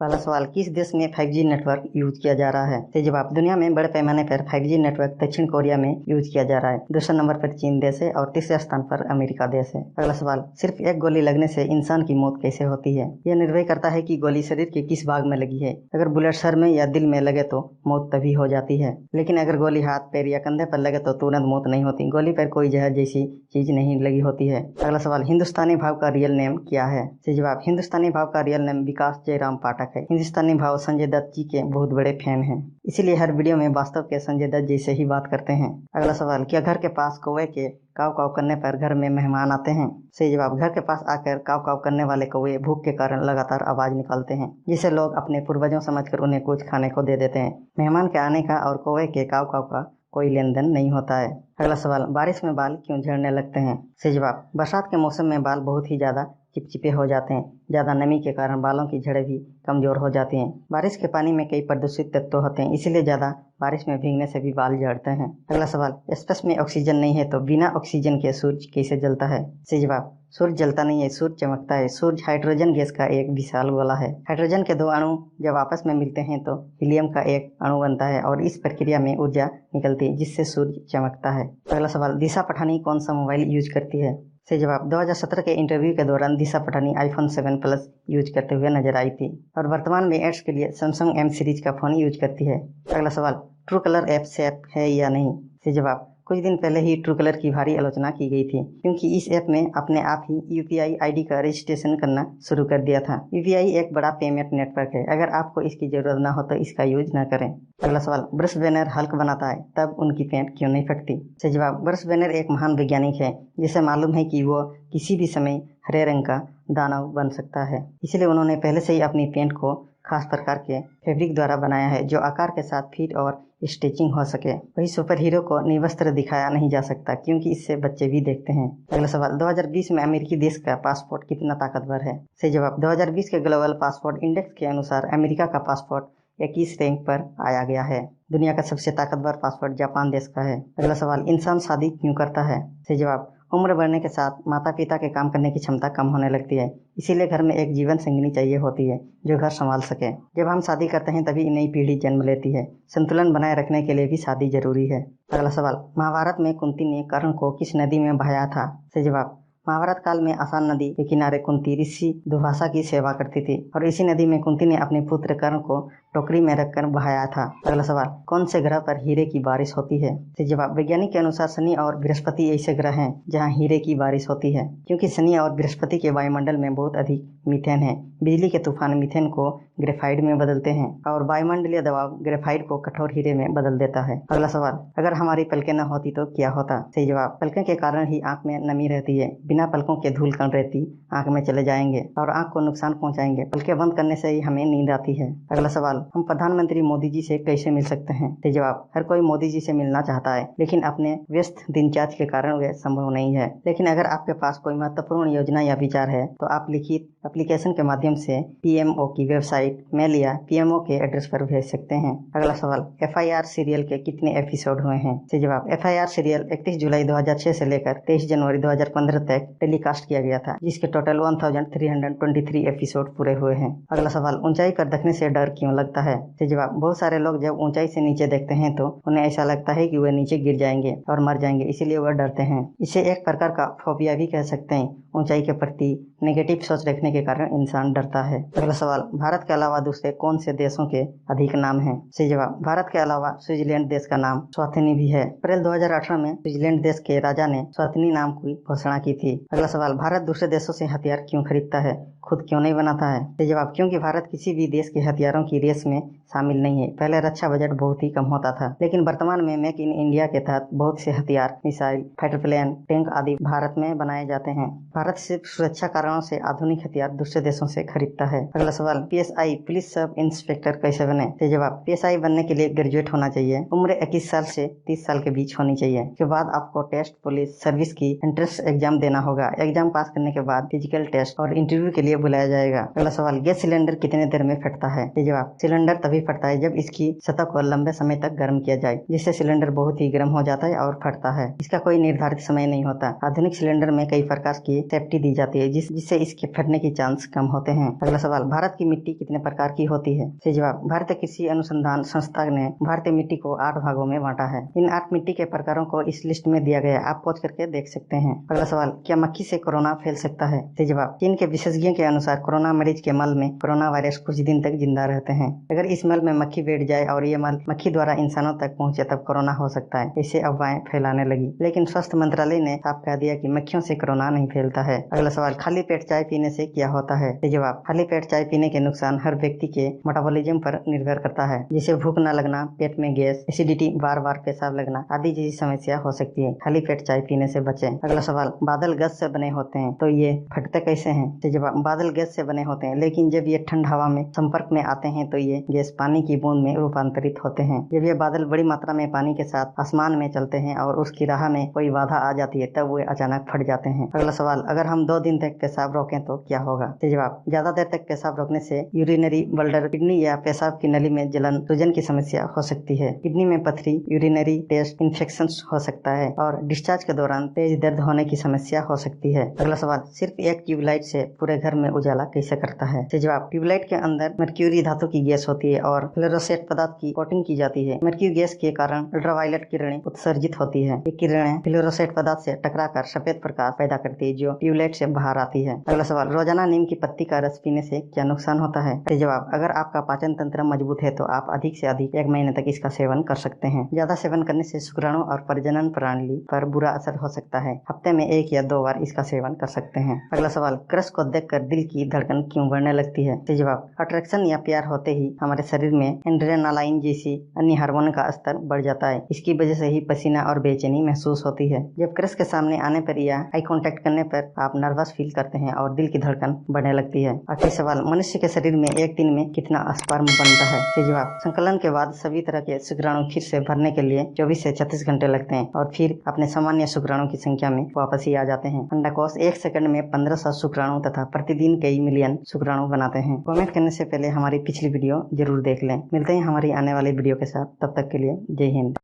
पहला सवाल, किस देश में 5G नेटवर्क यूज किया जा रहा है? सही जवाब, दुनिया में बड़े पैमाने पर 5G नेटवर्क दक्षिण कोरिया में यूज किया जा रहा है। दूसरे नंबर पर चीन देश है और तीसरे स्थान पर अमेरिका देश है। अगला सवाल, सिर्फ एक गोली लगने से इंसान की मौत कैसे होती है? यह निर्भर करता है कि गोली शरीर के किस भाग में लगी है। अगर बुलेट सर में या दिल में लगे तो मौत तभी हो जाती है, लेकिन अगर गोली हाथ, पैर या कंधे पर लगे तो तुरंत मौत नहीं होती। गोली पर कोई जहर जैसी चीज नहीं लगी होती है। अगला सवाल, हिंदुस्तानी भाव का रियल नेम क्या है? सही जवाब, हिंदुस्तानी भाव का रियल नेम विकास जयराम पाठक है। हिंदुस्तानी भाव संजय दत्त जी के बहुत बड़े फैन हैं, इसीलिए हर वीडियो में वास्तव के संजय दत्त जी से ही बात करते हैं। अगला सवाल, क्या घर के पास कौवे के काव काव करने पर घर में मेहमान आते हैं? सही जवाब, घर के पास आकर काव काव करने वाले कौवे भूख के कारण लगातार आवाज निकालते हैं, जिसे लोग अपने पूर्वजों समझकर उन्हें कुछ खाने को दे देते हैं। मेहमान के आने का और कौवे के काव काव का कोई लेन देन नहीं होता है। अगला सवाल, बारिश में बाल क्यों झड़ने लगते हैं? सही जवाब, बरसात के मौसम में बाल बहुत ही ज्यादा चिपचिपे हो जाते हैं। ज्यादा नमी के कारण बालों की जड़ें भी कमजोर हो जाती हैं। बारिश के पानी में कई प्रदूषित तत्व होते हैं, इसीलिए ज्यादा बारिश में भीगने से भी बाल झड़ते हैं। अगला सवाल, स्पेस में ऑक्सीजन नहीं है तो बिना ऑक्सीजन के सूरज कैसे जलता है? सही जवाब, सूरज जलता नहीं है, सूरज चमकता है। सूरज हाइड्रोजन गैस का एक विशाल गोला है। हाइड्रोजन के दो अणु जब आपस में मिलते हैं तो हीलियम का एक अणु बनता है और इस प्रक्रिया में ऊर्जा निकलती है, जिससे सूरज चमकता है। अगला सवाल, दिशा पठानी कौन सा मोबाइल यूज करती है? सही जवाब, 2017 के इंटरव्यू के दौरान दिशा पठानी iPhone 7 Plus यूज करते हुए नजर आई थी और वर्तमान में एड्स के लिए सैमसंग M सीरीज का फोन यूज करती है। अगला सवाल, ट्रू कलर ऐप सेफ है या नहीं? सही जवाब, कुछ दिन पहले ही ट्रू कलर की भारी आलोचना की गई थी, क्योंकि इस ऐप में अपने आप ही UPI ID का रजिस्ट्रेशन करना शुरू कर दिया था। UPI एक बड़ा पेमेंट नेटवर्क है, अगर आपको इसकी जरूरत ना हो तो इसका यूज न करें। अगला सवाल, ब्रस बैनर हल्क बनाता है तब उनकी पेंट क्यों नहीं फटती? सही जवाब, ब्रस बैनर एक महान वैज्ञानिक है जिसे मालूम है कि वो किसी भी समय हरे रंग का दानव बन सकता है, इसलिए उन्होंने पहले से ही अपनी पेंट को खास प्रकार के फैब्रिक द्वारा बनाया है जो आकार के साथ फिट और स्टिचिंग हो सके। वही सुपर हीरो को निवस्त्र दिखाया नहीं जा सकता, क्योंकि इससे बच्चे भी देखते हैं। अगला सवाल, 2020 में अमेरिकी देश का पासपोर्ट कितना ताकतवर है? सही जवाब, 2020 के ग्लोबल पासपोर्ट इंडेक्स के अनुसार अमेरिका का पासपोर्ट 21 रैंक पर आया गया है। दुनिया का सबसे ताकतवर पासपोर्ट जापान देश का है। अगला सवाल, इंसान शादी क्यों करता है? सही जवाब, उम्र बढ़ने के साथ माता पिता के काम करने की क्षमता कम होने लगती है, इसीलिए घर में एक जीवन संगिनी चाहिए होती है जो घर संभाल सके। जब हम शादी करते हैं तभी नई पीढ़ी जन्म लेती है। संतुलन बनाए रखने के लिए भी शादी जरूरी है। अगला सवाल, महाभारत में कुंती ने कर्ण को किस नदी में बहाया था? सही जवाब, महाभारत काल में आसान नदी के किनारे कुंती ऋषि दुर्वासा की सेवा करती थी और इसी नदी में कुंती ने अपने पुत्र कर्ण को टोकरी में रखकर बहाया था। अगला सवाल, कौन से ग्रह पर हीरे की बारिश होती है? तो जवाब, वैज्ञानिक के अनुसार शनि और बृहस्पति ऐसे ग्रह हैं जहां हीरे की बारिश होती है, क्योंकि शनि और बृहस्पति के वायुमंडल में बहुत अधिक मीथेन है। बिजली के तूफान मीथेन को ग्रेफाइट में बदलते हैं और वायुमंडलीय दबाव ग्रेफाइट को कठोर हीरे में बदल देता है। अगला सवाल, अगर हमारी पलकें न होती तो क्या होता? सही जवाब, पलकें के कारण ही आंख में नमी रहती है। बिना पलकों के धूल कण रेती आंख में चले जाएंगे और आंख को नुकसान पहुंचाएंगे। पलकें बंद करने से ही हमें नींद आती है। अगला सवाल, हम प्रधानमंत्री मोदी जी से कैसे मिल सकते हैं? सही जवाब, हर कोई मोदी जी से मिलना चाहता है, लेकिन अपने व्यस्त दिनचर्या के कारण वह संभव नहीं है। लेकिन अगर आपके पास कोई महत्वपूर्ण योजना या विचार है तो आप लिखित एप्लीकेशन के माध्यम से PMO की वेबसाइट, मेल या PMO के एड्रेस पर भेज सकते हैं। अगला सवाल, FIR सीरियल के कितने एपिसोड हुए हैं? सही जवाब, FIR सीरियल 31 जुलाई 2006 से लेकर 23 जनवरी 2015 तक टेलीकास्ट किया गया था, जिसके टोटल 1323 एपिसोड पूरे हुए हैं। अगला सवाल, ऊंचाई पर देखने से डर क्यों लगता है? सही जवाब, बहुत सारे लोग जब ऊंचाई से नीचे देखते हैं तो उन्हें ऐसा लगता है कि वे नीचे गिर जाएंगे और मर जाएंगे, इसीलिए वह डरते हैं। इसे एक प्रकार का फोबिया भी कह सकते हैं। ऊंचाई के प्रति नेगेटिव सोच रखने के कारण इंसान डरता है। अगला सवाल, भारत के अलावा दूसरे कौन से देशों के अधिक नाम हैं? सही जवाब, भारत के अलावा स्विट्जरलैंड देश का नाम स्वातिनी भी है। अप्रैल 2018 में स्विट्जरलैंड देश के राजा ने स्वातिनी नाम की घोषणा की थी। अगला सवाल, भारत दूसरे देशों से हथियार क्यों खरीदता है, खुद क्यों नहीं बनाता है? सही जवाब, क्योंकि भारत किसी भी देश के हथियारों की रेस में शामिल नहीं है। पहले रक्षा बजट बहुत ही कम होता था, लेकिन वर्तमान में मेक इन इंडिया के तहत बहुत से हथियार, मिसाइल, फाइटर प्लेन, टैंक आदि भारत में बनाए जाते हैं। भारत सिर्फ सुरक्षा कारणों से आधुनिक हथियार दूसरे देशों से खरीदता है। अगला सवाल, PSI पुलिस सब इंस्पेक्टर कैसे बने? सही जवाब, PSI बनने के लिए ग्रेजुएट होना चाहिए। उम्र 21 साल से 30 साल के बीच होनी चाहिए। उसके बाद आपको टेस्ट पुलिस सर्विस की एंट्रेंस एग्जाम देना होगा। एग्जाम पास करने के बाद फिजिकल टेस्ट और इंटरव्यू के लिए बुलाया जाएगा। अगला सवाल, गैस सिलेंडर कितने देर में फटता है? जवाब, सिलेंडर तभी फटता है जब इसकी सतह को लंबे समय तक गर्म किया जाए, जिससे सिलेंडर बहुत ही गर्म हो जाता है और फटता है। इसका कोई निर्धारित समय नहीं होता। आधुनिक सिलेंडर में कई प्रकार की सेफ्टी दी जाती है जिससे इसके फटने की चांस कम होते हैं। अगला सवाल, भारत की मिट्टी कितने प्रकार की होती है? जवाब, भारतीय कृषि अनुसंधान संस्थान ने भारतीय मिट्टी को 8 भागों में बांटा है। इन 8 मिट्टी के प्रकारों को इस लिस्ट में दिया गया, आप पहुंच करके देख सकते हैं। अगला सवाल, क्या मक्खी से कोरोना फैल सकता है? जवाब, चीन के विशेषज्ञों के अनुसार कोरोना मरीज के मल में कोरोना वायरस कुछ दिन तक जिंदा रहते हैं। अगर इस मल में मक्खी बैठ जाए और ये मल मक्खी द्वारा इंसानों तक पहुंचे तब कोरोना हो सकता है। इससे अफवाहें फैलाने लगी, लेकिन स्वास्थ्य मंत्रालय ने साफ कह दिया कि मक्खियों से कोरोना नहीं फैलता है। अगला सवाल, खाली पेट चाय पीने से क्या होता है? जवाब, खाली पेट चाय पीने के नुकसान हर व्यक्ति के मेटाबॉलिज्म पर निर्भर करता है, जिसे भूख न लगना, पेट में गैस, एसिडिटी, बार बार पेशाब लगना आदि जैसी समस्या हो सकती है। खाली पेट चाय पीने से बचें। अगला सवाल, बादल गैस से बने होते हैं तो ये फटते कैसे हैं? जवाब, बादल गैस से बने होते हैं, लेकिन जब ये ठंड हवा में संपर्क में आते हैं तो ये गैस पानी की बूंद में रूपांतरित होते हैं। जब ये बादल बड़ी मात्रा में पानी के साथ आसमान में चलते हैं और उसकी राह में कोई बाधा आ जाती है तब वे अचानक फट जाते हैं। अगला सवाल, अगर हम 2 दिन तक पेशाब रोकें तो क्या होगा? जवाब, ज्यादा देर तक पेशाब रोकने से यूरिनरी ब्लडर, किडनी या पेशाब की नली में जलन, सूजन की समस्या हो सकती है। किडनी में पथरी, यूरिनरी टेस्ट इन्फेक्शन हो सकता है और डिस्चार्ज के दौरान तेज दर्द होने की समस्या हो सकती है। अगला सवाल, सिर्फ एक ट्यूबलाइट से पूरे घर में उजाला कैसे करता है? जवाब, ट्यूबलाइट के अंदर मर्क्यूरी धातु की गैस होती है और फ्लोरोसेंट पदार्थ की कोटिंग की जाती है। मर्क्यूरी गैस के कारण अल्ट्रावायलेट किरणें उत्सर्जित होती है। ये किरणें फ्लोरोसेंट पदार्थ से टकराकर सफेद प्रकाश पैदा करती है जो ट्यूबलाइट से बाहर आती है। अगला सवाल, रोजाना नीम की पत्ती का रस पीने से क्या नुकसान होता है? जवाब, अगर आपका पाचन तंत्र मजबूत है तो आप अधिक से अधिक 1 महीने तक इसका सेवन कर सकते हैं। ज्यादा सेवन करने से शुक्राणु और प्रजनन प्रणाली पर बुरा असर हो सकता है। हफ्ते में 1 या 2 बार इसका सेवन कर सकते हैं। अगला सवाल, क्रश को देखकर दिल की धड़कन क्यों बढ़ने लगती है? जवाब, अट्रैक्शन या प्यार होते ही हमारे शरीर में एड्रेनालाइन जैसी अन्य हार्मोन का स्तर बढ़ जाता है। इसकी वजह से ही पसीना और बेचैनी महसूस होती है। जब क्रश के सामने आने पर या आई कांटेक्ट करने पर आप नर्वस फील करते हैं और दिल की धड़कन बढ़ने लगती है। आखिरी सवाल, मनुष्य के शरीर में एक दिन में कितना स्पर्म बनता है? जवाब, संकलन के बाद सभी तरह के शुक्राणु फिर से भरने के लिए 24 से 36 घंटे लगते हैं और फिर अपने सामान्य शुक्राणु की संख्या में वापस ही आ जाते हैं। अंडाकोश 1 सेकंड में 1500 शुक्राणु तथा प्रतिदिन कई मिलियन शुक्राणु बनाते हैं। कमेंट करने से पहले हमारी पिछली वीडियो जरूर देख लें। मिलते हैं हमारी आने वाली वीडियो के साथ, तब तक के लिए जय हिंद।